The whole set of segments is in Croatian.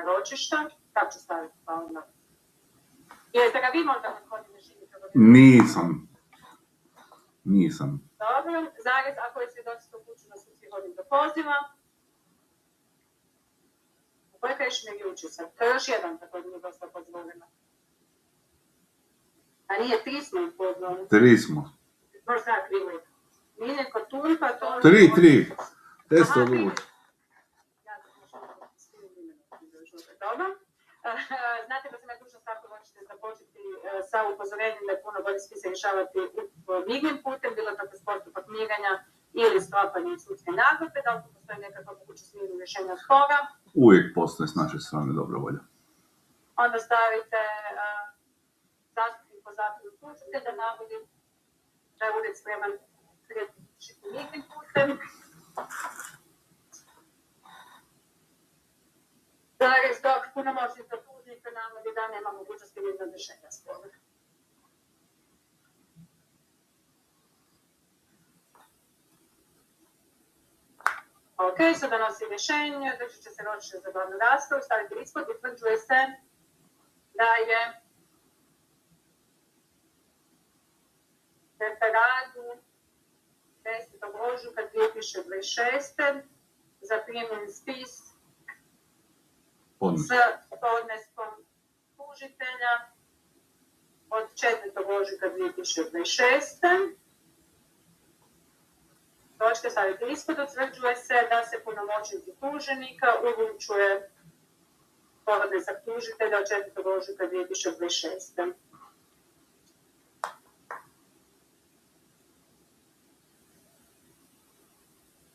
ročišta. Kako ću staviti pa onda? Jeste ga vi možda gospodine Šimića? Nisam. Dobro, zarez, ako je svjedočstvo upućeno na sudski vodnik do poziva. U koje krešine vi uči sad? To je još jedan tako nije dosta pozvoljeno. A nije, 3 smo ih pozvali. 3 smo. Možda sada krivo. Miljenko Turpa, to... 3. Testo odluči. Dobro. Znate da sam ja dužna stavku možete započeti sa upozorenjem da je puno bolje spise rješavati mirnim putem, bilo to kroz postupak mirenja ili sklapanje sudske nagodbe, da li tu postoji nekakva mogućnost mirnog rješenja spora. Uvijek postoji s naše strane dobra volja. Onda stavite zastupnik po zakonu tužitelja navodi da je ured spreman riješiti mirnim putem. Zarez dok punomoćnica tužnika navodi da nema mogućnosti mirnog rješenja spora. Ok, sad donosi rješenje, držit će se ročište za glavnu raspravu, staviti ispod, utvrđuje se da je referatu 10. ožujka 2026. zaprimljen spis s podneskom tužitelja od 4. ožujka 2026. Točke staviti ispod, utvrđuje se da se punomoćnici tuženika uručuje podnesak tužitelja od 4. ožujka 2026.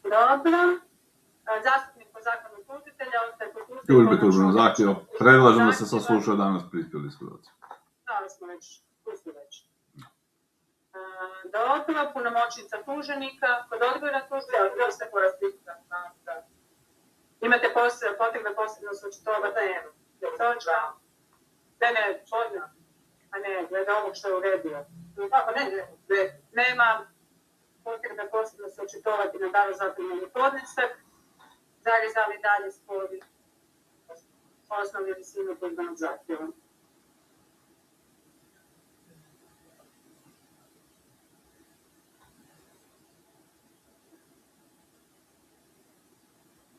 Dobro. Zastupnik po zakonu tužitelja ostaje po tužitelju. Tužbe tužbeno zahtjeva. Predlažem da se sasluša danas prispjeli svjedoci. Da, smo već, pustili već. Dobro, punomoćnica tuženika, kod odgovora tužbe, ali ste porastita. Imate potrebe posebno se očitovati? Točka. Ne, odmah. A ne, gleda ovog što je uredio. Nema potrebe posebno se očitovati na dano zaprimljeni podnesak, zarez ali dalje spori osnovne visine tužbenog zahtjeva.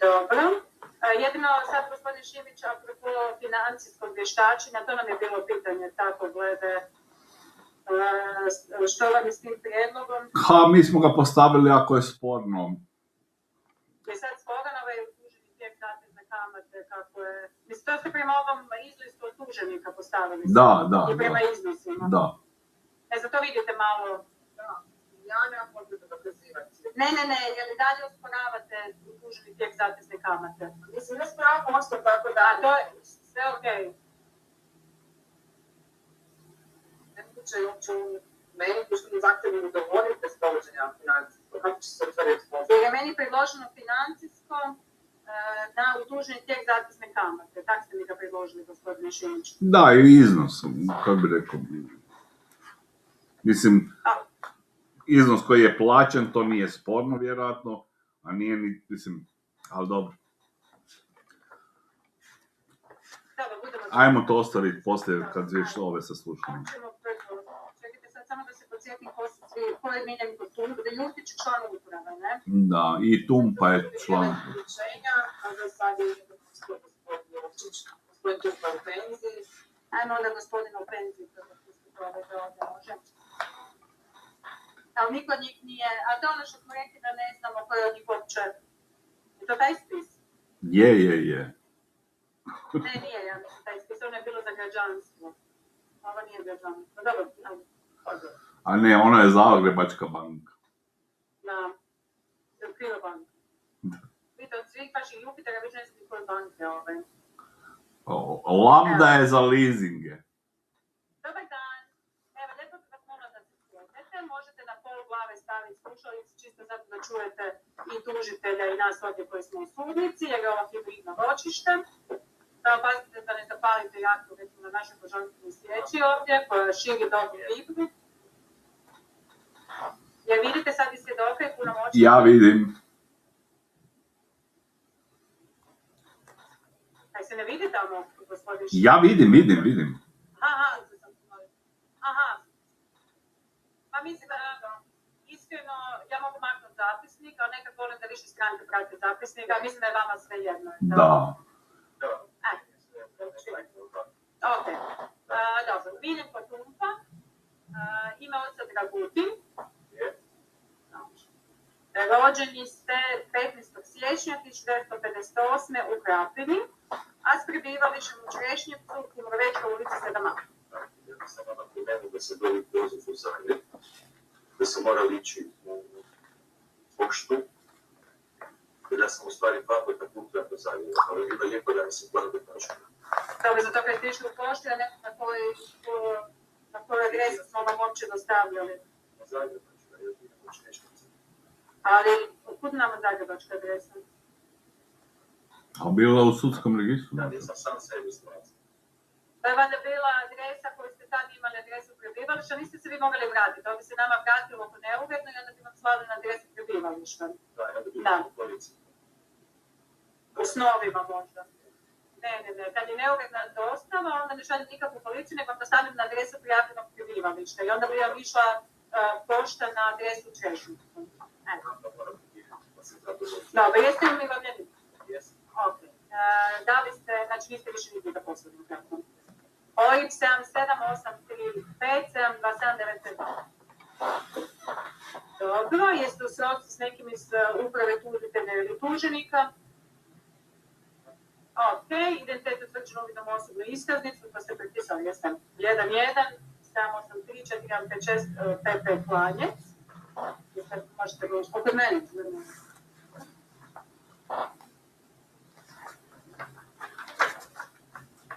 Dobro. Jedino sad, gospodin Šimić, apropo financijskog vještačenja, to nam je bilo pitanje tako glede što vam je s tim prijedlogom. Mi smo ga postavili ako je sporno. Je sad sporan ovaj utuženi tijek zatezne kamate, kako je... Mislim, to ste prema ovom izlistu od tuženika postavili. Da. I prema iznosima. Da. Zato vidite malo... Ja nemam potrebe dokazivati. Ne, je li dalje osporavate utuženi tijek zatezne kamate? Mislim, ne sporavamo ošto tako da... To je sve okej. Nemoguće je uopće meni tužbenim zahtjevom udovoljiti bez provođenja financijskog. Kako će se utvrditi postupak? Jer je meni predloženo financijsko na utuženi tijek zatezne kamate. Tak ste mi ga predložili, gospodine Šimić. Da, i iznos, kako bi rekao. Mislim, iznos koji je plaćen, to nije sporno vjerojatno, a nije ni, mislim, ali dobro. Ajmo to ostaviti poslije kad već ove saslušamo. Čekajte sad samo da se podsjetim ko je miljen kod Tumpa, da je Jurtić član uprave, ne? Da, i Tumpa je član. A za sad je gospodin Tumpa u penziji. Ajmo onda gospodina u penziji, kada pustite ove da ovdje može. Ali niko od njih nije, a to ono što smo rekli da ne znamo koji od njih uopće. Je to taj spis? Je. Ne, nije, ja mislim, taj spis, ono je bilo za građanstvo. Ovo nije građanstvo, dobro, A ne, ono je Zagrebačka banka. Da, je otkriva banka. Vidite, od svih vaših Jupitera, vi ne znate koje banke ove. Lambda je za leasinge. Dobar dan. Evo, lijepo vas molim da se sjetite. Možete na pol glave staviti slušalicu, čisto zato da čujete i tužitelja i nas ovdje koji smo u sudnici, jer je ovo hibridno ročište. Pazite da ne zapalite jako, recimo, na našoj božanstvenoj svijeći ovdje, koja širi dobru vibru. Jer vidite sad i svjedoka i punomoćnika. Ja vidim. Kaj se se ne vidi tamo, gospodin? Ja vidim. Aha. Pa mislim, iskreno, ja mogu maknuti zapisnik, ali nekad volim da više stranke prate zapisnik, a mislim da je vama sve jedno. Da. Ok. Dobro, Miljenko Tumpa, ime oca Dragutin. Rođeni ste 15. siječnja 1958. u Krapini, a s prebivalištem u Črešnjevcu, Kumrovečka ulica 7a. Ja sam napomenuo da se dobi poziv u Zagreb, da sam morao ići u poštu, jer ja sam u stvari fakultet putila do Zagreba, ali bilo lijepo da mi se plati točka. Dobro, zato kad ste išli u poštu, a ne na kojoj adresu smo vam uopće dostavljali. Na Zagrebačka, ja bih nemoć nešto. Ali, kud nama zagrebačka adresa? A bila u sudskom registru? Ja nisam sam sebi stvarao. To je valjda bila adresa koju ste tad imali, adresu prebivališta, niste se vi mogli vratiti. To bi se nama vratilo oko neuredno i onda bi vam slali na adresu prebivališta. Da, ja bih Da. u policiji. U snovima možda. Ne. Kad je neuredna dostava, onda ne šaljem nikakvu policiju, nego vam dostavljam na adresu prijavljenog prebivališta. I onda bi vam išla pošta na adresu Črešnjevcu. Dobro, jeste li umirovljeni? Jesam. Ok. Da li ste, znači niste više nigdje da poslovni karton. OIB 7783572792. Dobro, jeste u srodstvu s nekim iz uprave tužitelja ili tuženika? Ok, identitet utvrđen uvidom osobnu iskaznicu, to ste prepisali, jeste 11 783 4156 PP Klanjec. Možete ga opet meni.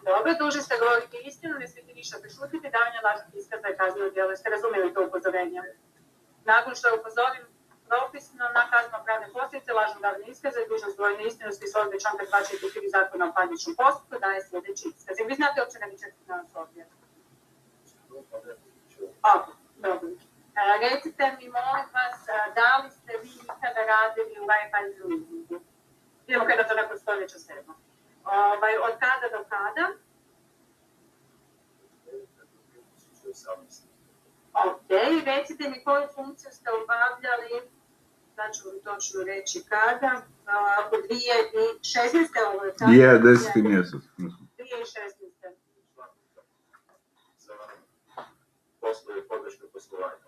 Dobro, dužni ste govoriti istinu, ne smijete ništa prešutiti, davanje lažnog iskaza je kazneno djelo. Jeste razumjeli to upozorenje? Nakon što upozorim propisno na kazneno-pravne posljedice lažnog davanja iskaza i dužnost dvojne istinosti iz odredbe članka 243 Zakona o parničnom postupku daje sljedeći iskaz. Vi znate uopće da vi čekate danas ovdje? Dobro. Recite mi, molim vas, da li ste vi nikada radili u Raiffeisen leasingu? Idemo kada to nakon stoljeća 7. Od kada do kada? Ok, recite mi koju funkciju ste obavljali, znači ću vam točno reći kada, u 2016. ovo je tako? Je, 10. mjesec. 2016. Za poslove podrške poslovanja,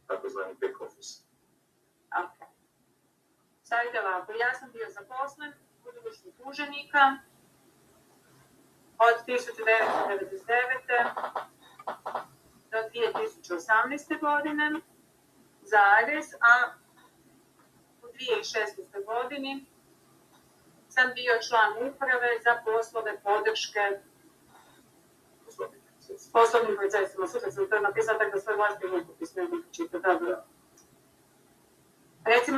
tako zvani back office. Ok. Stavite ovako, ja sam bio zaposlen u društvu tuženika od 1999. do 2018. godine, zarez, a u 2016. godini sam bio član uprave za poslove podrške poslovnim procesima. Sutra sam to napisala tako da svoj vlastni rukopis ne bih čitao. Dobro.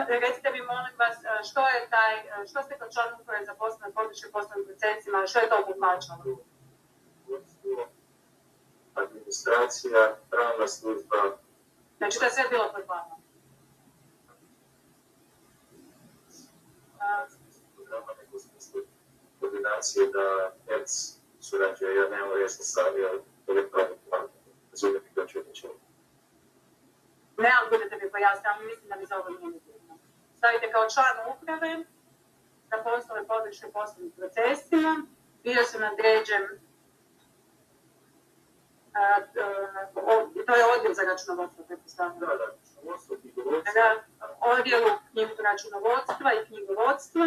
Recite mi, molim vas, što ste kao član uprave za poslove podrške poslovnim procesima, što je to obuhvaćalo? Administracija, pravna služba. Znači, to je sve bilo pod vama. Programa nego smislu koordinacije da ERC surađuje, ja nemam resno savija elektronik marketing. Razumijete kao ću odličiti. Ne, ali budete mi pojasniti, ali mislim da mi za ovo nije bitno. Stavite kao član uprave za poslove podrške poslovnim procesima, bio sam nadređen, to je odjel za računovodstvo, pretpostavljam. Da, računovodstvo, knjigovodstvo. Odjelu računovodstva i knjigovodstva,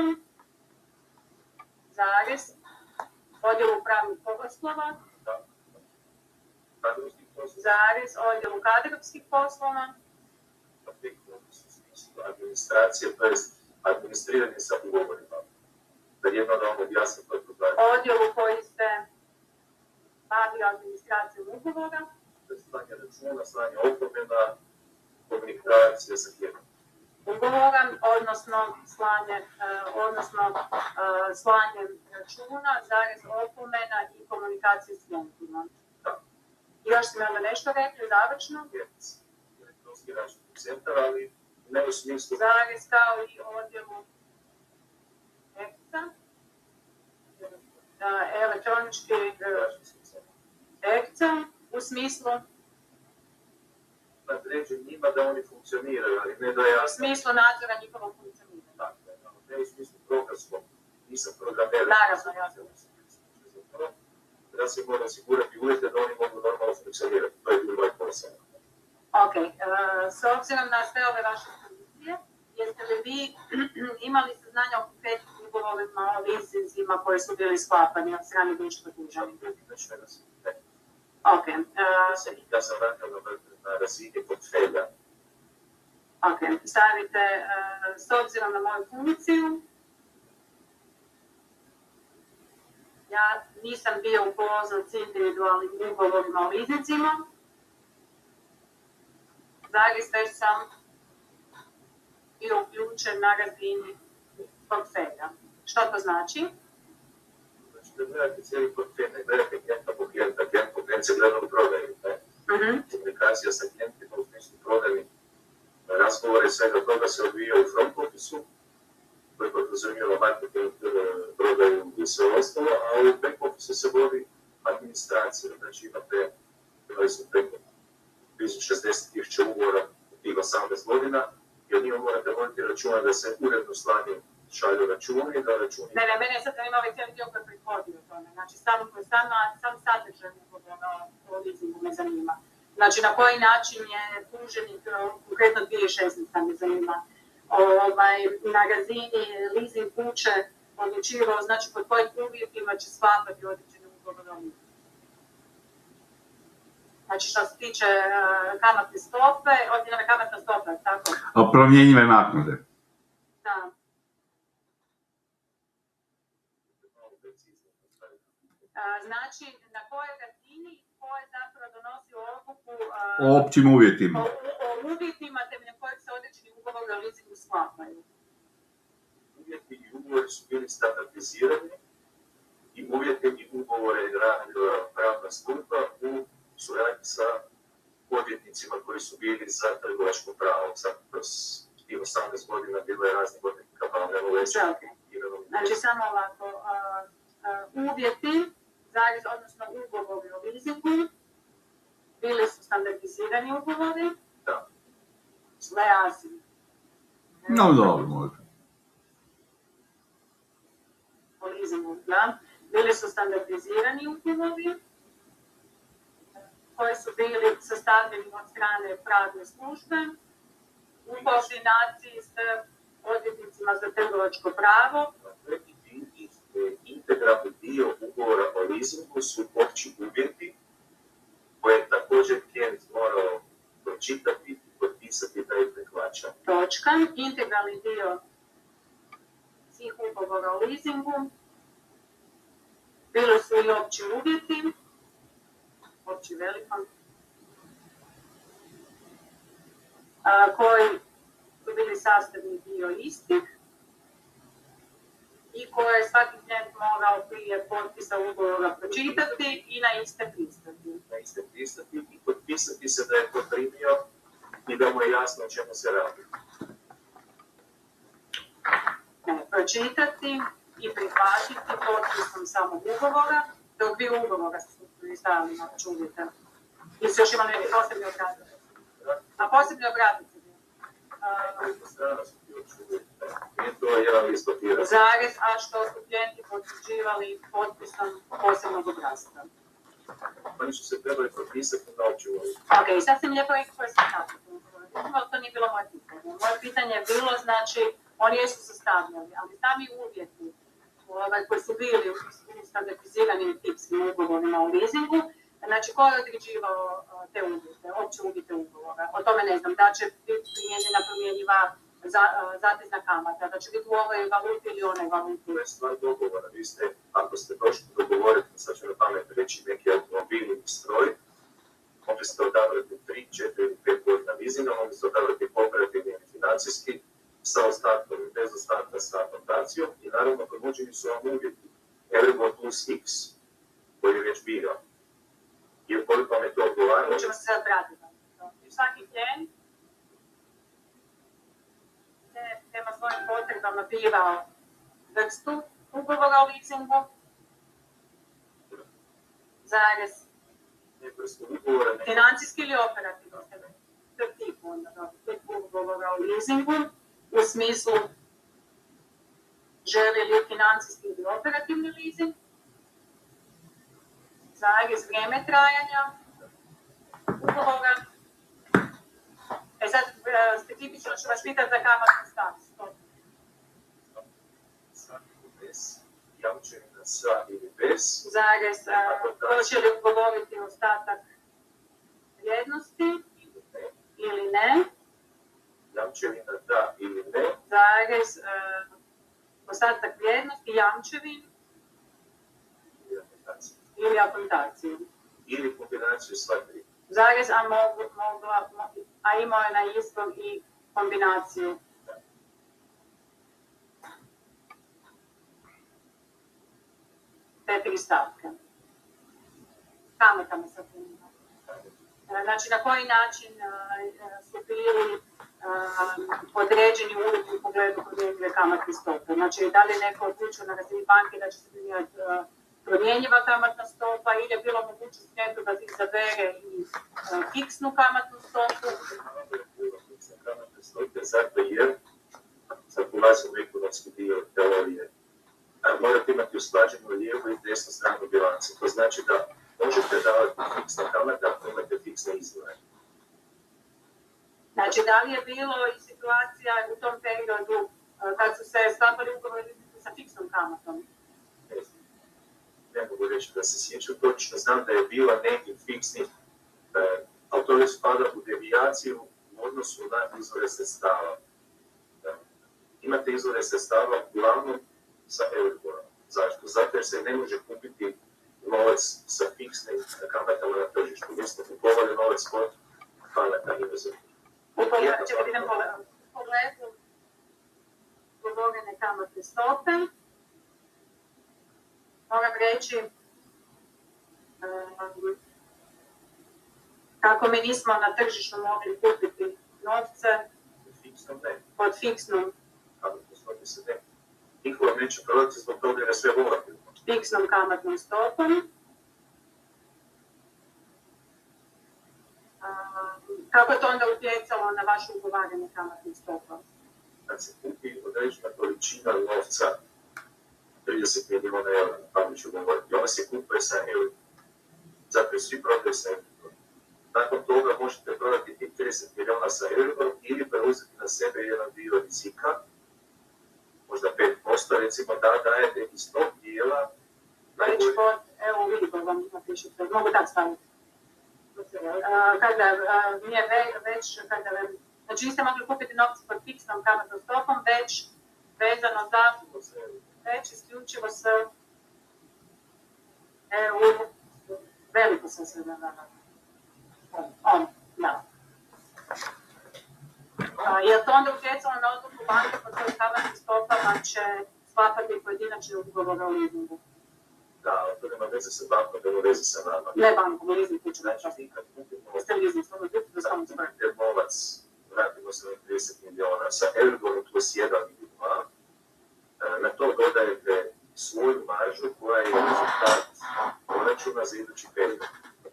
zarez, odjelu pravnih poslova, Kadrovskih poslova. zarez, odjelu kadrovskih poslova, administracije, to je administriranje sa ugovorima. Da jedno da vam objasnim koji problem. odjelu koji se bavi administracijom ugovora, To je slanje računa, slanje opomena, komunikacija sa klijentom. ugovora, odnosno slanje računa, zarez opomena i komunikacije s klijentima. Još ste mi onda nešto rekli, završno? Elektronski računski centar, ali ne u smislu Zarez kao i odjelu EFSA, elektronički ekce u smislu Nadređen njima da oni funkcioniraju, ali ne da ja u smislu nadzora njihovog funkcioniranja. Dakle, ne u smislu programskog, nisam programer. Naravno, jasno. Da se mora osigurati uvjete da oni mogu normalno funkcionirati. To je bio moj posao. Ok, s obzirom na sve ove vaše pozicije, jeste li vi imali saznanja o konkretnim ugovorima, leasingima koji su bili sklapani od strane društva dužnika? Ok. Ja sam radio na razini portfelja. Ok, stavite, s obzirom na moju funkciju, ja nisam bio upoznat s individualnim ugovorima o leasingima, već sam bio uključen na razini portfelja. Što to znači? Znači da gledate cijeli portfelj, ne gledate klijenta po klijenta, klijent po klijent se gleda u prodaju. Komunikacija sa klijentima u smislu prodajnih razgovore i svega toga se odvija u front office-u, koji podrazumijeva marketing, prodaju i sve ostalo, a u back office se vodi administracija. Znači imali su preko 60.000 ugovora u tih 18 godina, jer njima morate voditi računa da se uredno slanje šalju računi i da računi... Ne, mene je sad zanima ovaj cijeli dio koji prihodi o tome. Znači, sam sadržaj ugovora o leasingu me zanima. Znači, na koji način je tuženik, konkretno 2016 me zanima, na razini leasing kuće odlučivao, znači pod kojim uvjetima će sklapati određene ugovore o leasingu. Znači, što se tiče kamatne stope, odjedna kamatna stopa, tako? A promjenjive naknade. Da. Znači, na kojoj razini ko je zapravo donosio odluku O općim uvjetima. o uvjetima temeljem kojeg se određeni ugovori o leasingu sklapaju? Uvjeti i ugovori su bili standardizirani i uvjeti i ugovore je radila pravna služba u suradnji sa odvjetnicima koji su bili za trgovačko pravo. Sad kroz 18 godina bilo je raznih odvjetnika, pa ne mogu reći. Znači, samo ovako, uvjeti, odnosno ugovori o leasingu, bili su standardizirani ugovori. Da. Sve jasno. No, dobro, može. O leasingu, da. Bili su standardizirani ugovori koji su bili sastavljeni od strane pravne službe u koordinaciji s odvjetnicima za trgovačko pravo. Integralni dio ugovora o leasingu su opći uvjeti koje je također klijent morao pročitati i potpisati da ih prihvaća. Točka. Integralni dio svih ugovora o leasingu bili su i opći uvjeti, opći velikom, koji su bili sastavni dio istih i koje je svaki klijent morao prije potpisa ugovora pročitati i na iste pristati. Na iste pristati i potpisati se da je to primio i da mu je jasno o čemu se radi. Pročitati i prihvatiti potpisom samog ugovora, dok vi ugovora su stavili na čuvite. I su još imali posebni obrazac. A posebni obrazac je bio? Zarez, a što su klijenti potvrđivali potpisom posebnog obrazca. Oni su se trebali potpisati na opću ugovor. Ok, sad sam lijepo rekao koje sam napisala, ali to nije bilo moje pitanje. Moje pitanje je bilo, znači, oni jesu sastavljali, ali sami uvjeti koji su bili u standardiziranim tipskim ugovorima o leasingu, znači, ko je određivao te uvjete, opće uvjete ugovora? O tome ne znam, da će biti primijenjena promjenjiva zatezna kamata, da će biti u ovoj valuti ili onoj valuti. To je stvar dogovora. Vi ste, ako ste došli dogovoriti, sad ću na pamet reći neki automobil ili stroj, mogli ste odabrati 3, 4 ili 5 godina leasinga, mogli ste odabrati operativni ili financijski, sa ostatkom i bez ostatka sa akontacijom i naravno ponuđeni su vam uvjeti Euribor plus X, koji je već bio. I ukoliko vam je to odgovaralo... Ćemo se sad vratiti. Svaki klijent prema svojim potrebama birao vrstu ugovora o leasingu zarez, ne vrstu ugovora, ne financijski ili operativni, to je tip onda, da, tip ugovora o leasingu, u smislu želi li financijski ili operativni leasing, zarez, vrijeme trajanja ugovora. Sad, specifično ću vas pitati za kamatnu stavku. sa ili bez, jamčevina sa ili bez, Zarez, hoće li ugovoriti ostatak vrijednosti ili ne, jamčevina da ili ne, zarez, ostatak vrijednosti, jamčevin ili aplikacija. ili akontaciju. Ili kombinaciju sva tri. Zarez, a imao je na izbor i kombinaciju. Te tri stavke. Kamatama se primimo. Znači, na koji način su bili određeni uvjeti u pogledu promjenjive kamatne stope. Znači, da li je neko odlučio na razini banke da će se primjenjivati promjenjiva kamatna stopa ili je bilo mogućnost neko da izabere i fiksnu kamatnu stopu. Fiksne kamatne stope, zato jer, sad ulazim u ekonomski dio teorije, morate imati usklađenu lijevu i desnu stranu bilance. To znači da možete davati fiksne kamate ako imate fiksne izvore. Znači, da li je bilo i situacija u tom periodu kad su se sklapali ugovori sa fiksnom kamatom? Ne mogu reći da se sjećam točno, znam da je bila neki fiksni, ali to već spada u devijaciju u odnosu na izvore sredstava. Imate izvore sredstava uglavnom sa Euriborom. Zašto? Zato jer se ne može kupiti novac sa fiksnim kamatama na tržištu. Mi smo kupovali novac kod banaka inozemnih. U pogledu ugovorene kamatne stope, moram reći kako mi nismo na tržištu mogli kupiti novce Fiksnom ne. pod fiksnom Kamatne stope se ne. Niko vam neće prodati zbog toga jer je sve volatilno. fiksnom kamatnom stopom. Kako je to onda utjecalo na vaše ugovaranje kamatnih stopa? Kad se kupi određena količina novca, 30 milijuna eura, pa ću govoriti, ona se kupuje sa euro. Zato je svi prodaju sa euro. Nakon toga možete prodati tih 30 milijuna sa euro ili preuzeti na sebe jedan dio rizika, možda 5%, recimo da dajete iz tog dijela Već pod, evo vidimo vam napišete, mogu tako staviti. Kada nije već, znači niste mogli kupiti novce pod fiksnom kamatnom stopom, već vezano za, već isključivo s EU, veliko sam se da. Je to onda utjecalo na odluku banke pod kojim kamatnim stopama će sklapati pojedinačne ugovore o leasingu? Da, to nema veze sa bankom, nema veze sa nama. Ne bankom, leasing kuću. Znači, nikad kupimo Jeste leasing, samo biti da samo te novac, vratimo se na 30 milijuna, sa Euriborom plus 1 ili 2, na to dodajete svoju maržu koja je rezultat proračuna za idući period.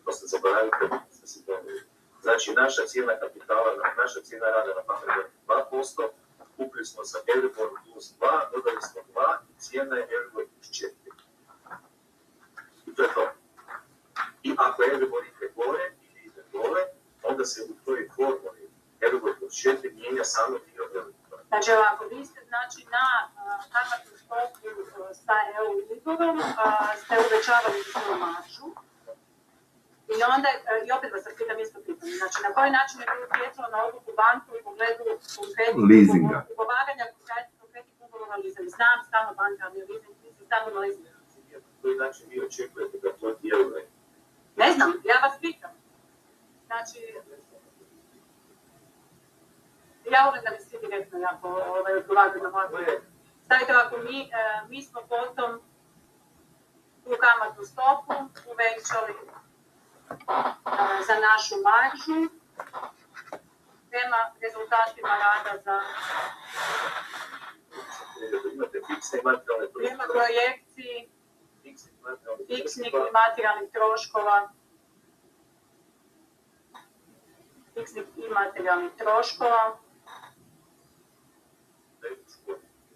Prosto zaboravite da se dobili. Znači, naša cijena kapitala, naša cijena rada na pamet je 2%, kupili smo sa Euriborom plus 2, dodali smo 2 i cijena je Euribor plus 4. I to je to. I ako Euribor ide gore ili ide dole, onda se u toj formuli Euribor plus 4 mijenja samo dio Euribora. Znači, ako vi ste na kamatnu stopu sa EU-Liborom, ste uvećavali svoju maržu i onda, i opet vas pitam isto pitanje, znači na koji način je bilo utjecalo na odluku banku u pogledu Leasinga. ugovaranja konkretnih ugovora leasinga. Znam, stalno banka, ali leasing, stalno na leasing. Na koji način vi očekujete da to djeluje? Ne znam, ja vas pitam. Znači, ja volim da mi svi direktno jako odgovaraju na moje pitanje. Stavite ovako, mi smo potom tu kamatnu stopu uvećali za našu maržu prema rezultatima rada za Imate fiksne i materijalne prema projekciji. Fiksni i materijalni fiksnih i materijalnih troškova. Fiksnih i materijalnih troškova.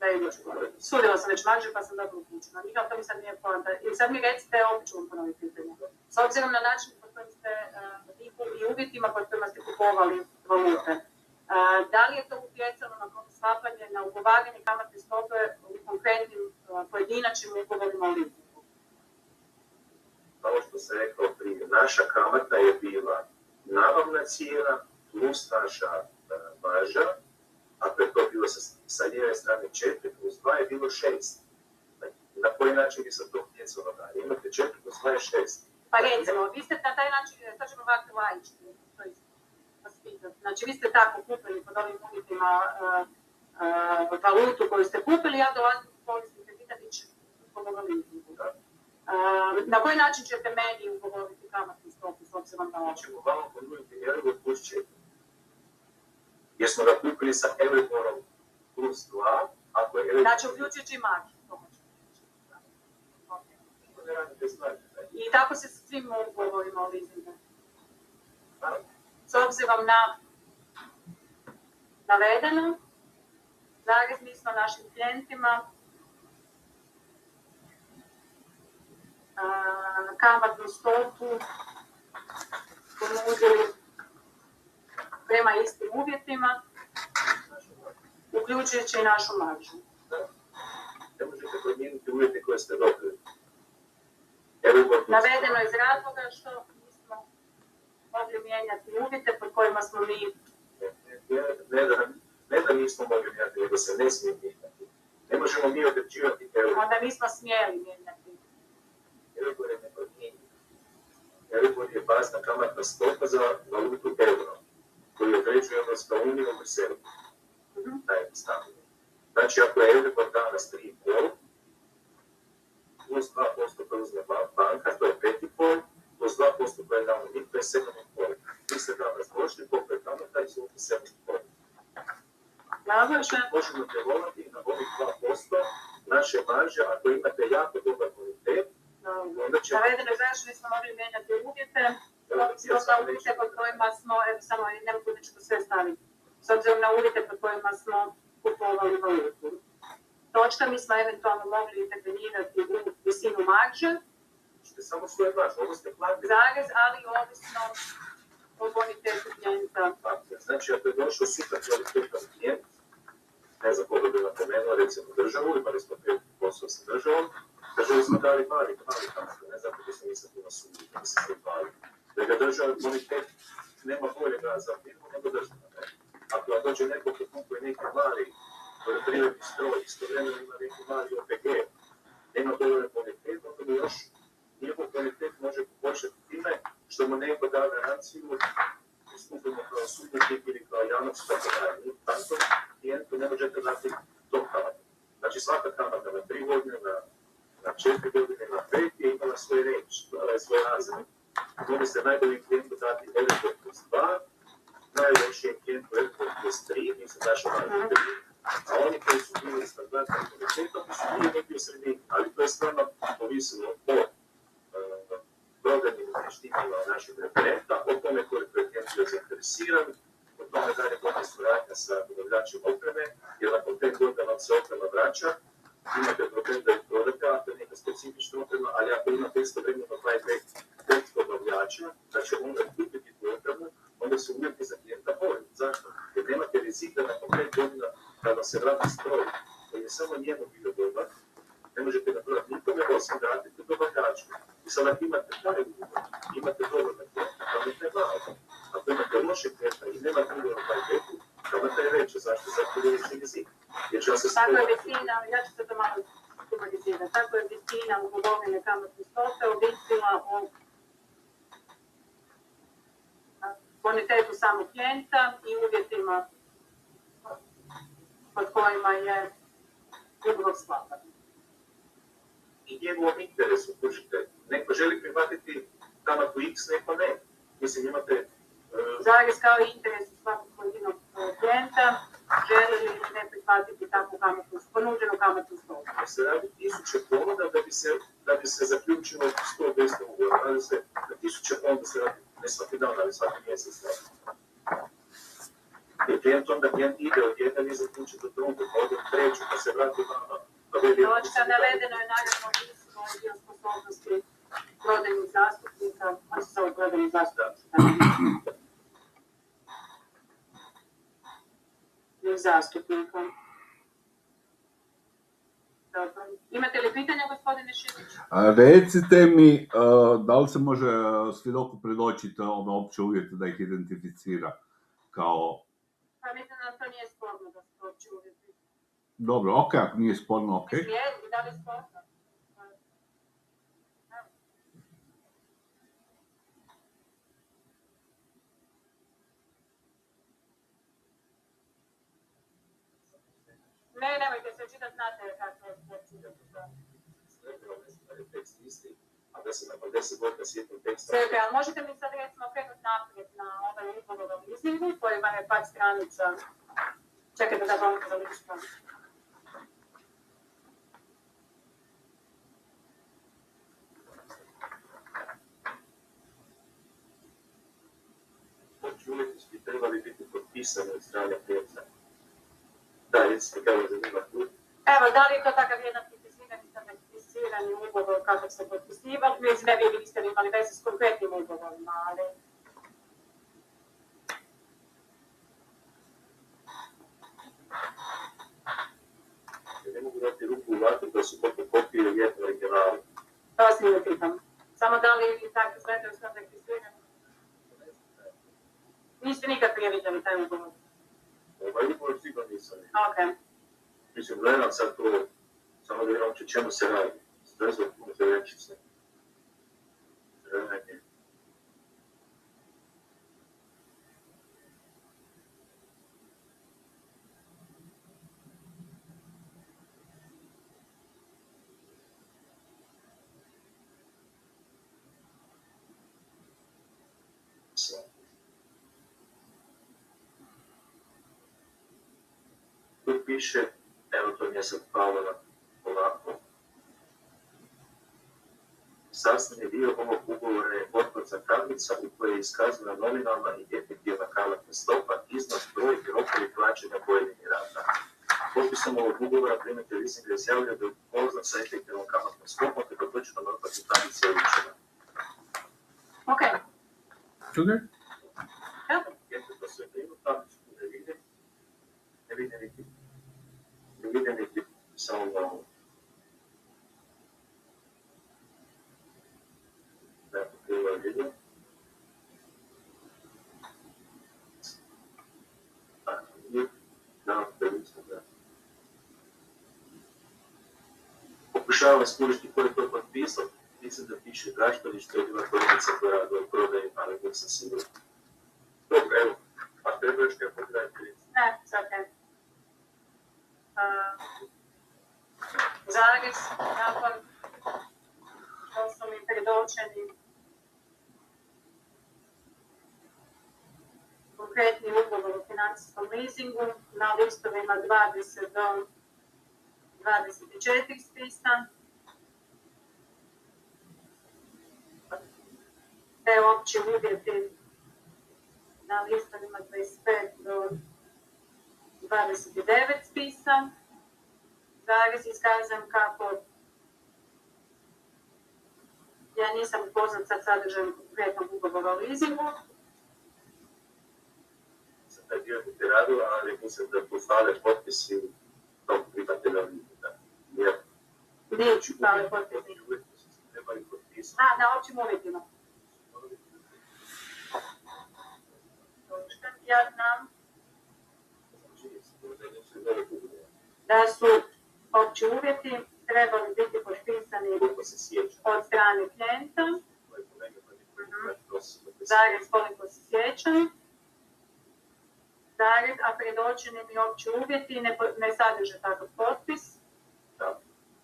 Da idu u školu. Sudila sam već maržu pa sam dobro uključena. Nikako to mi sad nije poanta. I sad mi recite, opet ću vam ponoviti pitanje. S obzirom na način pod kojim ste i uvjetima pod kojima ste kupovali valute, da li je to utjecalo na sklapanje, na ugovaranje kamatne stope u konkretnim pojedinačnim ugovorima o leasingu? Kao što sam rekao prije, naša kamata je bila nabavna cijena plus naša marža. Ako je to bilo sa lijeve strane 4 plus 2 je bilo 6. Na koji način bi se to utjecalo dalje? Imate 4 plus 2 je 6. Pa recimo, vi ste na taj način, sad ćemo ovako laički, znači vi ste tako kupili pod ovim uvjetima valutu koju ste kupili, ja dolazim u polisni kredita, vi ćete ugovoriti leasingu. Na koji način ćete meni ugovoriti kamatnu stopu s obzirom na ovo? Ćemo vama ponuditi Euribor plus 4. Jer smo ga kupili sa Euriborom plus 2, ako je Euribor... Znači, uključujući i maržu. Ne radite znači. I tako se s svim ugovorima o leasingu. S obzirom na navedeno, zarazili smo našim klijentima kamatnu stopu ponudili prema istim uvjetima, uključujući i našu maržu. Ne možete promijeniti uvjete koje ste dobili. Navedeno iz razloga što nismo mogli mijenjati uvjete pod kojima smo mi... Ne da nismo mogli mijenjati, nego se ne smije mijenjati. Ne možemo mi određivati Euribor. Onda nismo smjeli mijenjati. Euribor je nepromijenjen. Euribor je bazna kamatna stopa za valutu euro, koju određuje Europska unija u Briselu. Najjednostavnije. Znači, ako je Euribor danas 3,5, plus 2% koje uzme banka, to je 5,5, plus 2% koje je damo mi, to je 7,5. Vi ste danas došli, koliko je kamata i su 7,5. Možemo djelovati na ovih 2% naše marže, ako imate jako dobar kvalitet, onda će... Navedeno je zašto nismo mogli mijenjati uvjete, uvjete pod kojima smo, samo ne mogu da ću to sve staviti, s obzirom na uvjete pod kojima smo kupovali valutu. Točka, mi smo eventualno mogli intervenirati u visinu marže. Ćete samo svoje marže, ovo ste platili. Zarez, ali ovisno o bonitetu klijenta. Znači, ako je došao super kvalitetan klijent, ne znam koga bi napomenuo, recimo državu, imali smo posao sa državom, državu smo dali mali kamatu, ne znam kako se nisam puno sudi, da se sve pali. Da ga država bonitet nema boljega za firmu nego država. Ako vam dođe neko ko kupuje neki mali poljoprivredni stroj, istovremeno ima neki mali OPG, nema dovoljno bonitet, onda mu još njegov bonitet može poboljšati time što mu neko da garanciju ustupimo kao sudnik ili kao jamac, tako da je tako, klijentu ne možete dati to kamata. Znači svaka kamata na 3 godine, na 4 godine, na 5 je imala svoj reč, svoj razred. Mogli ste najbolji klijentu dati Euribor plus 2, najlošijem klijentu Euribor plus 3, nisu naša marža 3, a oni koji su bili standardni bonitetom su bili neki u sredini, ali to je stvarno ovisilo o programima vještinama našeg referenta, o tome koliko je klijent bio zainteresiran, o tome da je bolja suradnja sa dobavljačem opreme, jer nakon 5 godina vam se oprema vraća, imate problem da je prodate, ako je neka specifična oprema, ali ako imate istovremeno 5 dobavljača, znači onda kupiti tu opremu, onda su uvjeti za klijenta bolji. Zašto? Jer nemate rizika nakon 5 godina kada se vrati stroj, koji je samo njemu bio dobar, ne možete napraviti nikome osim vratiti dobavljaču. I sad ako imate taj ugovor, imate dovoljno klijenta, kamata je malo. Ako imate loše klijenta i nemate ugovor na kvalitetu, kamata je veća. Zašto? Zato je veći rizik. Tako je visina, ja ću se to malo humanizirati, tako je visina ugovorene kamatne stope ovisila o bonitetu samog klijenta i uvjetima pod kojima je ugovor sklapan. I njegovom interesu, kužite, neko želi prihvatiti kamatu X, neko ne. Mislim, imate... Zarez kao i interes svakog pojedinog klijenta, želi li ne prihvatiti takvu kamatnu, ponuđenu kamatnu stopu. Se radi 1000 ponuda da da bi se zaključilo 100-200 ugovora, radi se na tisuće, onda se radi ne svaki dan, ali svaki mjesec. I klijent ide od jedna, vi zaključi do drugog, od treću, pa se vrati vama. Točka, navedeno je naravno pismo i dio sposobnosti prodajnih zastupnika, oni su samo prodajni zastupnika. I zastupnika. Dobro. Imate li pitanja, gospodine Šimić? Recite mi, da li se može svjedoku predočiti ove opće uvjete da ih identificira kao... Pa mislim da to nije sporno da se to opće uvjeti. Dobro, ok, ako nije sporno, ok. Mislim, je, da li je sporno? Ne, nemojte se čitati, znate kako je opće uvjeti. Tekst isti, a da se nakon 10 godina sjetim teksta... Sve, ali možete mi sad recimo krenuti naprijed na ovaj ugovor o leasingu koji vam je par stranica. Čekajte da vam zaličam. Opći uvjeti bi trebali biti potpisani od strane klijenta. Da, recite kako zanima tu. Evo, da li je to takav jedan standardizirani ugovor kako se potpisivali? Mislim da vi niste imali veze s konkretnim ugovorima, ali... Ne mogu dati ruku u vatru da su fotokopije jedno originala. To vas nije pitam. Samo da li je tako izgledaju standardizirani? Niste nikad prije vidjeli taj ugovor? Ovaj ugovor sigurno nisam. Ok. Mislim, gledam sad to, samo da imam čemu se radi. Zvezno možda reći se. Zrenanje. Tu piše, evo to mi je sad palo na ovako. Sastavni dio ovog ugovora je otplatna tablica u kojoj je iskazana nominalna i efektivna kamatna stopa, iznos, broj i rokovi plaćanja pojedinih rata. Potpisom ovog ugovora primatelj leasinga izjavljuje da je upoznat sa efektivnom kamatnom stopom te potvrđenom otplatnom tablici je učena. Ok. Okay. Jeste to sve prima tablicu, ne vidim niti samo na ovo. Dakle, prvo vidim. Pokušavam skužiti ko je to potpisao. Mislim da piše Gašparić, to je bila kolegica koja radila u prodaju, ali nisam siguran. Dobro, evo, a treba još kako gledati kricu. Ne, sad ne. Zarez, nakon što su mi predočeni konkretni ugovor o financijskom leasingu na listovima 20 do 24 spisa. Te opći uvjeti na listovima 25 do 29 spisa. Zarez iskazam kako ja nisam upoznat sa sadržajem konkretnog ugovora o leasingu. Sam taj dio bi te radila, ali mislim da tu fale potpisi tog primatelja leasinga. Nije fale potpisi. Trebali potpisati. A, na općim uvjetima. Ja znam da su opći uvjeti trebali biti potpisani od strane klijenta. Zarez, koliko se sjećam. Zarez, a predočeni mi opći uvjeti ne sadrže takav potpis.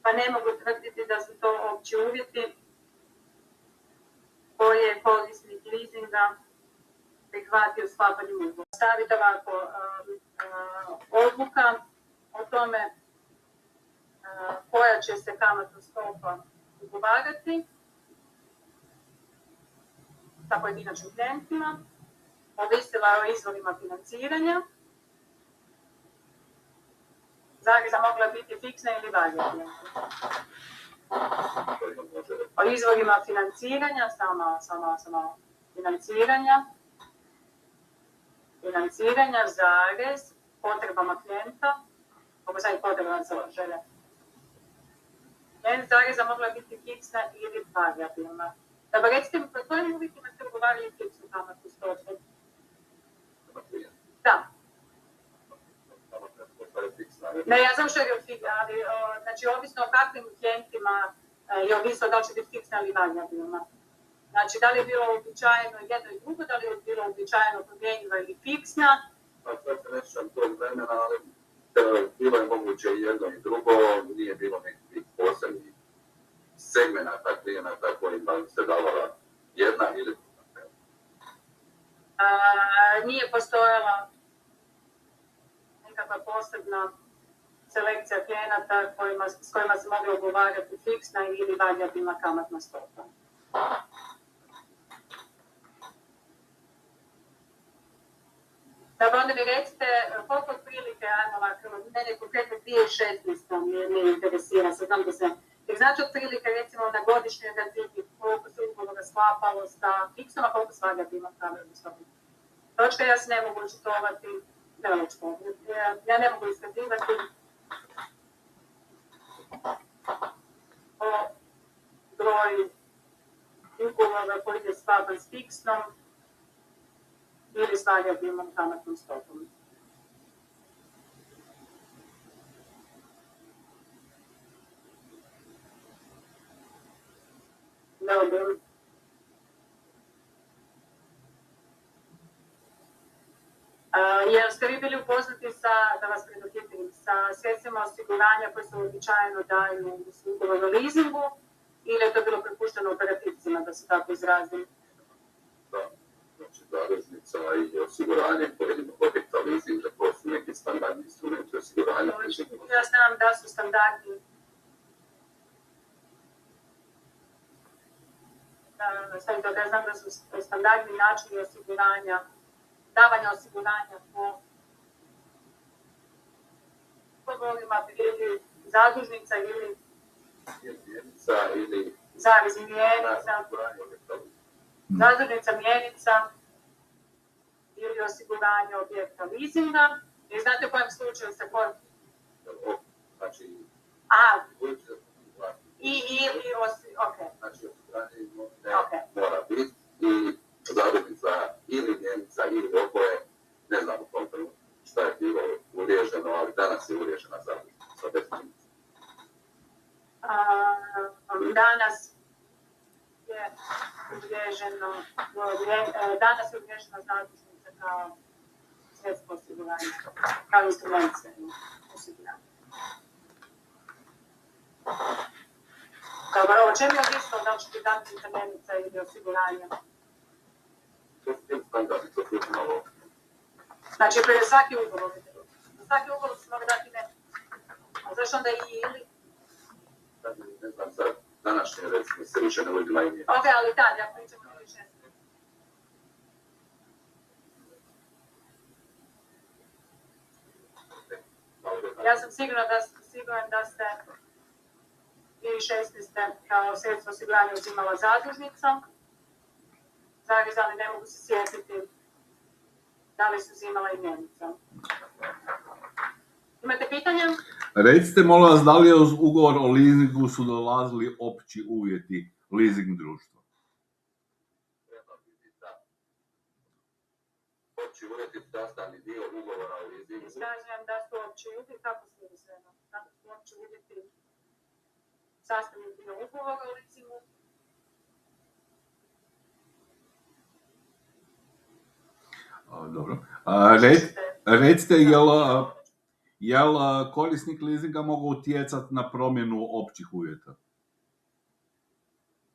Pa ne mogu tvrditi da su to opći uvjeti koje je korisnik leasinga prihvatio sklapanjem ugovora. Stavite ovako, odluka o tome koja će se kamatna stopa ugovarati sa pojedinačnim klijentima, ovisila je o izvorima financiranja, zareza mogla biti fiksna ili varijabilna. O izvorima financiranja, samo financiranja, zarez, potrebama klijenta, kako sad potrebama sadržaja. Zareza mogla biti fiksna ili varijabilna. Dobro, recite mi, pod kojim uvjetima ste ugovarali fiksnu kamatnu stopu? Da. Ne, ja znam što je fiksna, ali znači ovisno o kakvim klijentima je ovisno da li će biti fiksna ili varijabilna. Znači, da li je bilo uobičajeno jedno i drugo, da li je bilo uobičajeno promjenjiva ili fiksna? Pa sad se nećem tog vremena, ali bilo je moguće i jedno i drugo, nije bilo nekih posebnih segmenata klijenata kojima se davala jedna ili druga. Nije postojala nekakva posebna selekcija klijenata s kojima se mogla ugovarati fiksna ili varijabilna kamatna stopa. Dobro, onda mi recite koliko otprilike, ajmo ovako, mene konkretno 2016 me interesira, sad znam da se... Jer znači otprilike recimo na godišnjoj razini koliko se ugovora sklapalo sa fiksnom, a koliko s varijabilnom kamatnom stopom. Točka, ja se ne mogu očitovati, ja ne mogu iskazivati o broju ugovora koji je sklapan s fiksnom ili s varijabilnom kamatnom stopom. Dobro. Jer ste vi bili upoznati sa, da vas predohitim, sa sredstvima osiguranja koje se uobičajeno daju u ugovoru o leasingu ili je to bilo prepušteno operativcima, da se tako izrazim? Da, znači zaveznica i osiguranje pojedinog objekta leasinga, to su neki standardni instrumenti osiguranja. Ja znam da su standardni. Ja znam da su standardni načini osiguranja, davanja osiguranja po ugovorima ili zadužnica ili mjenica ili zarez mjenica, zadužnica mjenica ili osiguranje objekta leasinga. I znate u kojem slučaju se kod... Znači... Aha. Okay. Znači, osiguranje imovine mora biti i zadužnica ili mjenica ili oboje, ne znam u tom trenutku šta je bilo uriješeno, ali danas je uriješena zadužnica bez mjenica. Danas je uriješena zadužnica kao sredstvo osiguranja, kao instrument osiguranja. Dobro, o čem je ovisno da li će biti zadužnica mjenica ili osiguranja? To je standardni, to je malo... Znači, prije svaki ugovor. Za svaki ugovor se može dati ne. A zašto onda i ili? Ne znam, za današnje recimo se više ne uzima i nije. Ok, ali tad, ja pričam o više. Ja sam siguran da ste 2016. kao sredstvo osiguranja uzimala zadužnica. Zarez, ali ne mogu se sjetiti da li su uzimala i mjenica. Imate pitanja? Recite, molim vas, da li je uz ugovor o leasingu su dolazili opći uvjeti leasing društva? Treba biti da. Opći uvjeti sastavni dio ugovora o leasingu. Iskazujem da su opći uvjeti, kako su izvedeno? Kako su opći uvjeti sastavni dio ugovora o leasingu? Dobro. Recite, jel korisnik leasinga mogu utjecati na promjenu općih uvjeta?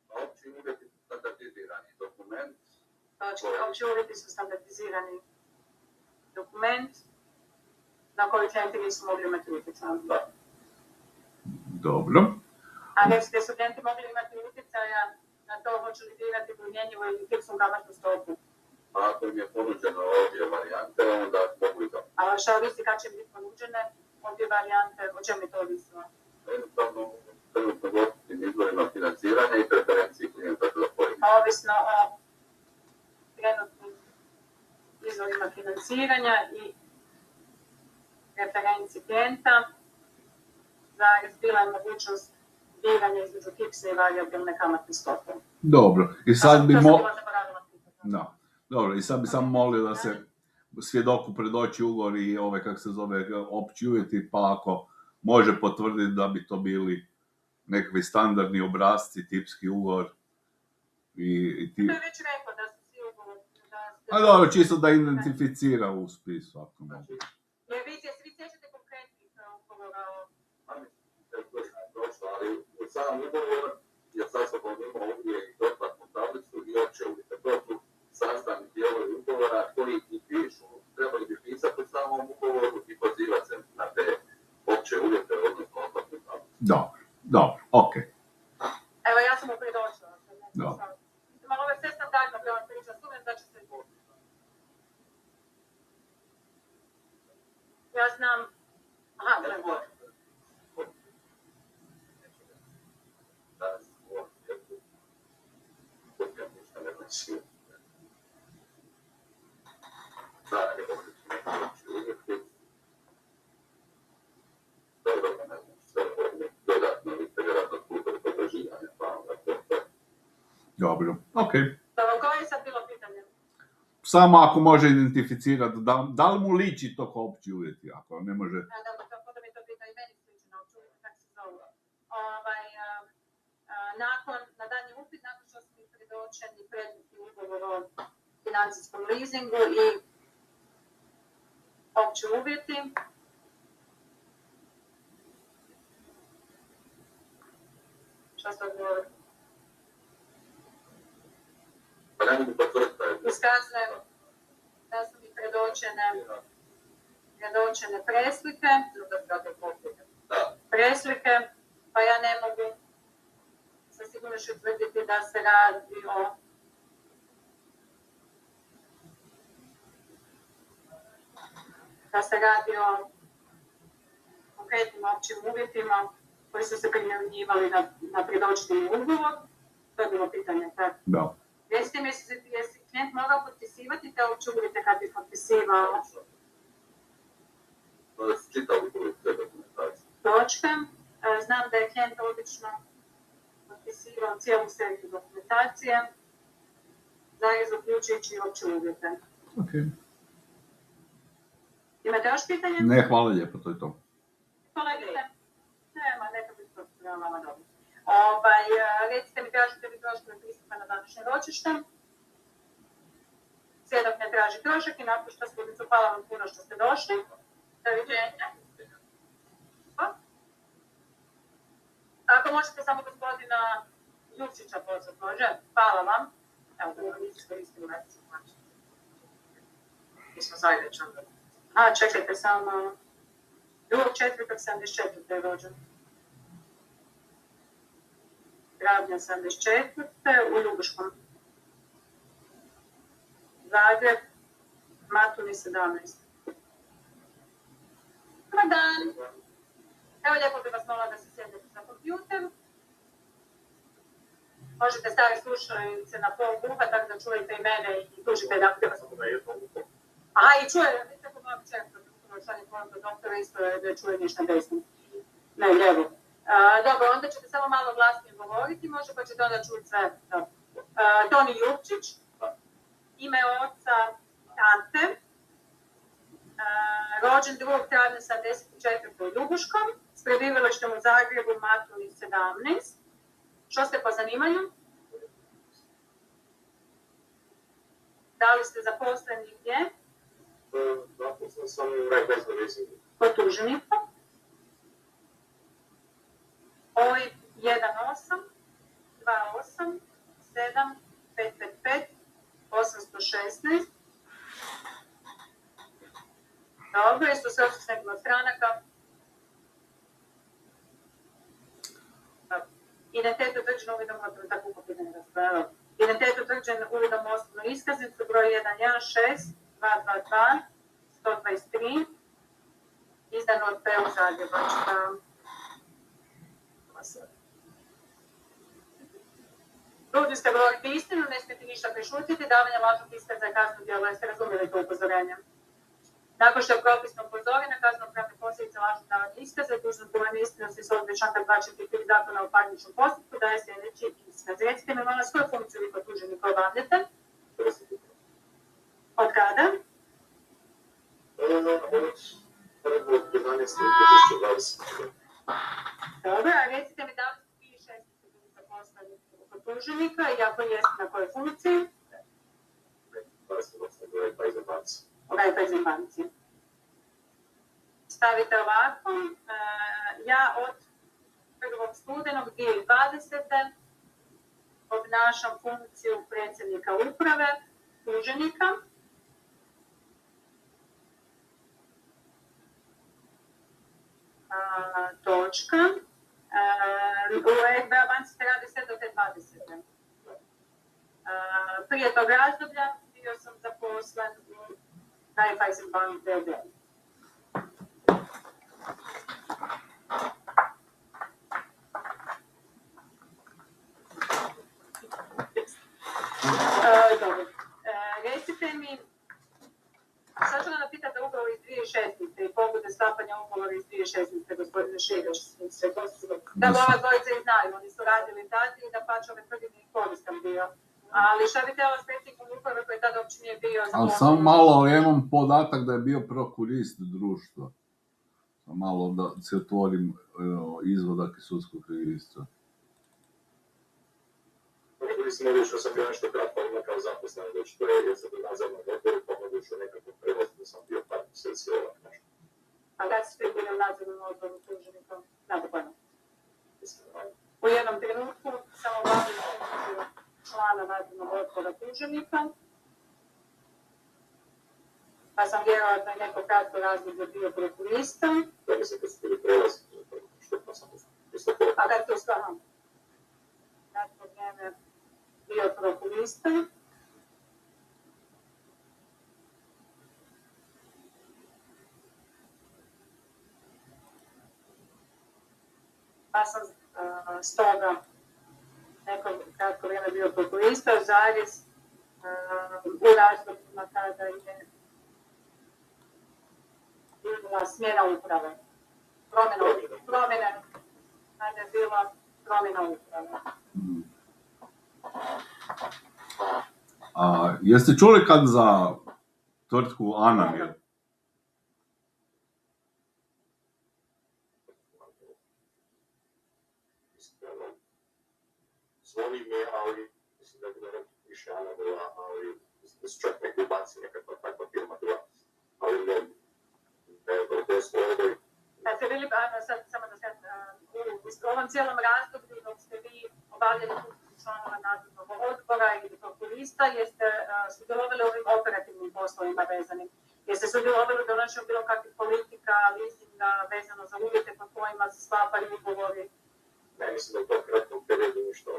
Opći uvjeti su standardizirani dokument. Znači, opći uvjeti su standardizirani dokument na koji klijenti nisu mogli imati utjecaj. Dobro. A recite, studenti mogli imati utjecaja na to hoće li birati promjenjivu ili fiksnu kamatnu stopu. A ako im je ponuđeno obje varijante, onda mogu i to. A šta ovisi kad će biti ponuđene obje varijante, o čemu je to ovisilo? Jednostavno, trenutno gostitim izvorima financiranja i preferenciji klijenta za pojedinu. Ovisno o trenutnim izvorima financiranja i referenciji klijenta, bila je mogućnost biranja između fiksne i varijabilne kamatne stope. Dobro, i sad bi To sam bila zaboravila pitati. Da. Dobro, i sad bi samo molio da se svjedoku predoči ugovor i kako se zove, opći uvjeti, pa ako može potvrditi da bi to bili nekakvi standardni obrasci, tipski ugovor i ti... To je već rekao da su svi ugovor... A dobro, čisto da identificira u spisu, ako mogu. Jer vi se svi sjećate konkretnih ugovora o... Ali u sam ugovor je sa sobom imao uvijek i doplatnu tablicu i opće uvjete. To su sastavni dijelovi ugovora koji i pišu, trebali bi pisati u samom ugovoru i pozivati se na te opće uvjete, odnosno doplatnu tablicu. Dobro, okej. Evo, ja sam mu predočila. Dobro. Malo ovo je sve standardno prema priča, sumnjam da će se izgubiti. Ja znam... Aha, gledam. Dobro, okej. Dobro, koje je sad bilo pitanje? Samo ako može identificirati, da li mu liči to kao opći uvjeti, ako ne može... Dobro, tako da mi to pita i meni slično, čuli kako se zovu. Na danji upit, nakon što su mi predočeni predmeti ugovor o financijskom leasingu i opći uvjeti, što se odgovori? Pa ne mogu potvrditi da je... Iskazujem da su mi predočene preslike, pa ja ne mogu sa sigurnošću tvrditi da se radi o konkretnim općim uvjetima koji su se primjenjivali na predočeni ugovor. To je bilo pitanje, tako? Da. Recite mi, jesi klijent mogao potpisivati te opće uvjete kad bi potpisivao? Da se čita ugovor te dokumentacije. Točka. Znam da je klijent odlično potpisivao cijelu seriju dokumentacije, zarez uključujući opće uvjete. Okej. Imate još pitanje? Ne, hvala lijepo, to je to. Kolegice? Nema, neka bi to vama dobro. Recite mi, tražite li troškove pristupa na današnje ročište? Svjedok ne traži trošak i napušta studnicu. Hvala vam puno što ste došli. Doviđenja. Ako možete samo gospodina Jurčića pozvati, može? Hvala vam. Evo, da vam iskoristimo već. Mi smo zajednič onda. Čekajte samo. 2.4.74. je rođen. Travnja 74. u Ljubuškom. Zagreb, Matuni 17. Dobar dan. Evo lijepo bi vas molila da se sjednete za kompjuter. Možete staviti slušalice na pol gluha, tako da čujete i mene i tužitelja. Aha, i čuje, vidite ko moja čerka, šta je konto doktora, isto da čuje ništa desno. Ne, lijevo. Dobro, onda ćete samo malo glasnije govoriti, može pa ćete onda čuti sve. Toni Jurčić, ime oca Ante, rođen 2. travnja 74. u Ljubuškom, s prebivalištem u Zagrebu, Matuni 17. Što ste po zanimanju? Da li ste zaposleni gdje? Zaposlen sam u Raiffeisen leasingu. Kod tuženika. OIB 18 28 7 555 816. Dobro, jesu sve s nekim od stranaka? uvidom gotovo tako ukupine rasprave. Identitet utvrđen uvidom osobnu iskaznicu broj 116-222-123, izdano od PU Zagrebačka. Dužni ste govoriti istinu, ne smijete ništa prešutiti, davanje lažnog iskaza je kazneno djelo, jeste razumjeli to upozorenje? Nakon što je propisno upozorena kazneno-pravne posljedice lažnog davanja iskaza, dužnost govoriti istinu se s odredbe članka 243 Zakona o parničnom postupku daje sljedeći iskaz. Recite mi, molim vas, koju funkciju vi kod tuženika obavljate? Od kada? Od 11.2020. Dobro, a recite mi da li ste 2016. bili zaposleni kod tuženika i ako jeste na kojoj funkciji? Raiffeisen banci. Stavite ovako, ja od 1. studenog 2020. obnašam funkciju predsjednika uprave, tuženika. Točka. U RBA banci se radi sve do te 20. Prije tog razdoblja bio sam zaposlen u Raiffeisen Bank d.d. Dobro. Recite mi, sad ću vam napitati ugovor iz 2016. i pobude sklapanja ugovora iz 2016. gospodine Širić. Da, ova dvojica i znaju, oni su radili tada i da pač ove tvrdine i koristan bio. Ali šta bi trebalo s predsjednikom uprave koji tada uopće nije bio za... Ali samo malo, ja imam podatak da je bio prokurist društva. Malo da se otvorim izvodak iz sudskog registra. Vidjeli smo ovdje što sam bio nešto kratko ima kao zaposlen, već to je za nadzorno odboru, pomogu što nekako prelazim da sam bio par mjeseci ovak nešto. A kada ste bili u nadzornom odboru tuženika? Znate pojma. U jednom trenutku sam obavila funkciju člana nadzornog odbora tuženika, pa sam vjerojatno i neko kratko razdoblje bio prokurista. Da mislim da ste bili prelazim, što pa sam isto to. A kad to stavam? Kratko vrijeme bio prokurista. Pa sam stoga neko kratko vrijeme bio prokurista, zarez u razdobljima kada je bila smjena uprave. Promjena, kada je bila promjena uprave. Jeste čuli kad za tvrtku Anamil? Zvoni mi, ali mislim da je bilo više Anamila, ali da su čak neki ubaci nekakva takva firma bila, ali ne je slovoj. Kad ste bili, samo da se u ovom cijelom razdoblju dok ste vi obavljali funkciju članova nadzornog odbora ili prokurista, jeste sudjelovali u ovim operativnim poslovima vezanim? Jeste sudjelovali u donošenju bilo kakvih politika, leasinga vezano za uvjete pod kojima se sklapaju ugovori? Ne, mislim da u tom kratkom periodu ništa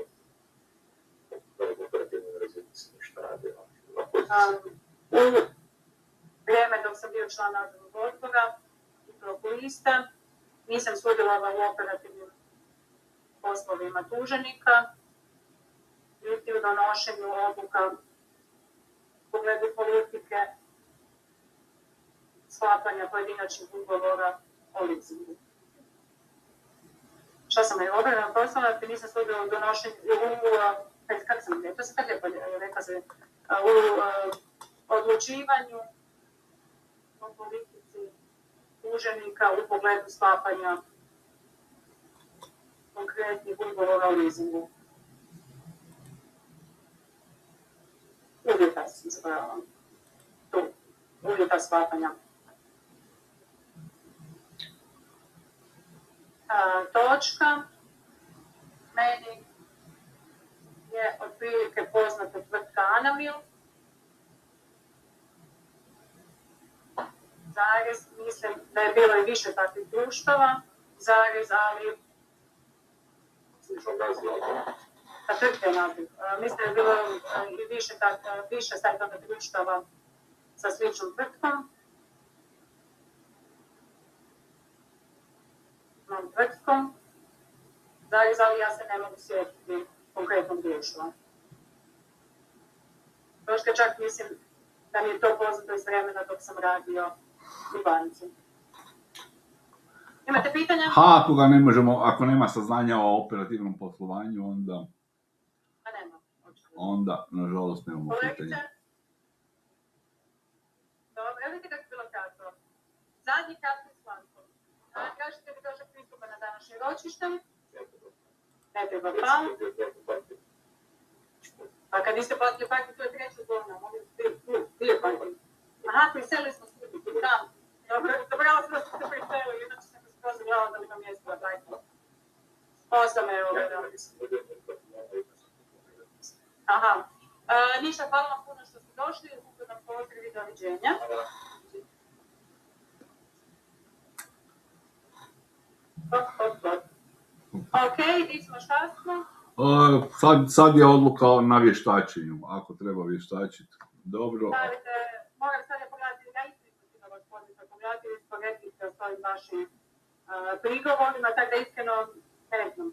da je operativno razinu se ništa radio. U vrijeme dok sam bio član nadzornog odbora i prokurista, nisam sudjelovala u operativnim poslovima tuženika, niti u donošenju odluka u pogledu politike, sklapanja pojedinačnih ugovora o leasingu. Šta sam je obrana poslala, ti nisam sudjelovala u donošenju, kako sam to se tako lijepo rekla se, u odlučivanju o politici tuženika u pogledu sklapanja konkretnih ugovora o leasingu. Uvjeta sam zapravo. Tu. Uvjeta sklapanja. Točka. Meni je otprilike poznata tvrtka Anamil. Zarez, mislim da je bilo i više takvih društava. Zarez, ali... Slično razlog. Ta tvrtka je naziv. Mislim da je bilo i više sajtova društava sa sličnom tvrtkom. Ali ja se ne mogu sjetiti konkretnog društva. Troška čak mislim da mi je to poznato iz vremena dok sam radio u banci. Imate pitanja? Ako ga ne možemo, ako nema saznanja o operativnom poslovanju, onda... A nema. Onda, nažalost, nemamo pitanja. Kolegice? Dobro, evo vidite kako je bilo kratko. Zadnji kapi s lankom. Kažete mi došao pristupa na današnje ročište? Ne treba, pa? A kad niste platili parking, to je treća zona. Mogu dio parking. Aha, priselili smo se. Da. Dobro smo se priselili, inače sam se skroz gledala da li ima mjesto na parking. 8 eura, da. Aha. Ništa, hvala vam puno što ste došli. Ugodno pozdrav i doviđenja. Ok, gdje smo, šta smo? Sad je odluka na vještačenju, ako treba vještačiti. Dobro. Stavite, moram sad je pogledati, ja isto na vas pozivam pogledati i sporedite s ovim vašim prigovorima, tako da iskreno ne znam.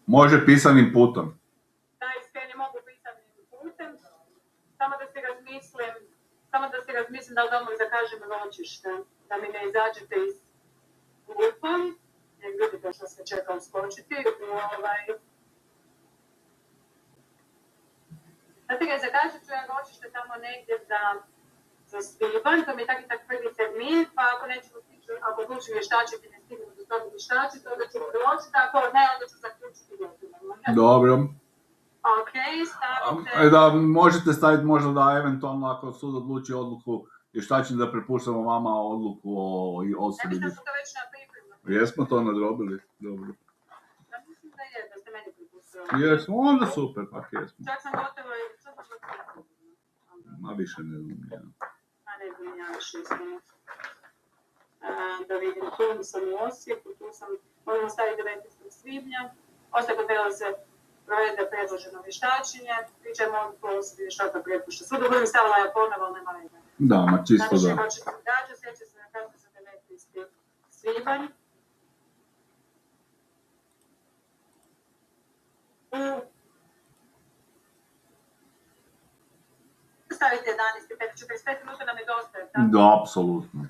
Može pisanim putom. Da, iskreno mogu pisanim putem, samo da si razmislim da li doma zakažem ročište, da mi ne izađete iz grupa, jer vidite što se čeka uskočiti. Znate ga, zakažet ću ja ročište tamo negdje za svibanj, to mi je tak prvi termin, pa ako nećemo stići, ako odlučim vještačiti, ne stignu do toga vještačiti, onda ću proći, ako ne, onda ću zaključiti godinu. Dobro. Ok, stavite... Da, možete staviti možda da eventualno ako sud odluči odluku vještačenja da prepuštamo vama odluku o osobi. Ne mislim da smo to već na pripremu. Jesmo to nadrobili? Dobro. Ja mislim da je, da ste meni prepustili. Jesmo, onda super, pak jesmo. Čak sam gotovo i... Ma više ne znam. Ja. A ne znam, ja više iskreno. Da vidim, tu sam u Osijeku, tu sam, možemo staviti 19. svibnja. Ostako trebalo se provede predloženo vještačenje, pričajmo odluku o osobi vještaka prepušta. Svu dobu mi stavila ja ponovo, ali nema veze. Da, ma čisto da. Znači, hoće se događa, sjeća se na kaznu za 19. svibanj. Stavite 11. 45 minuta nam je dosta, tako? Da, apsolutno.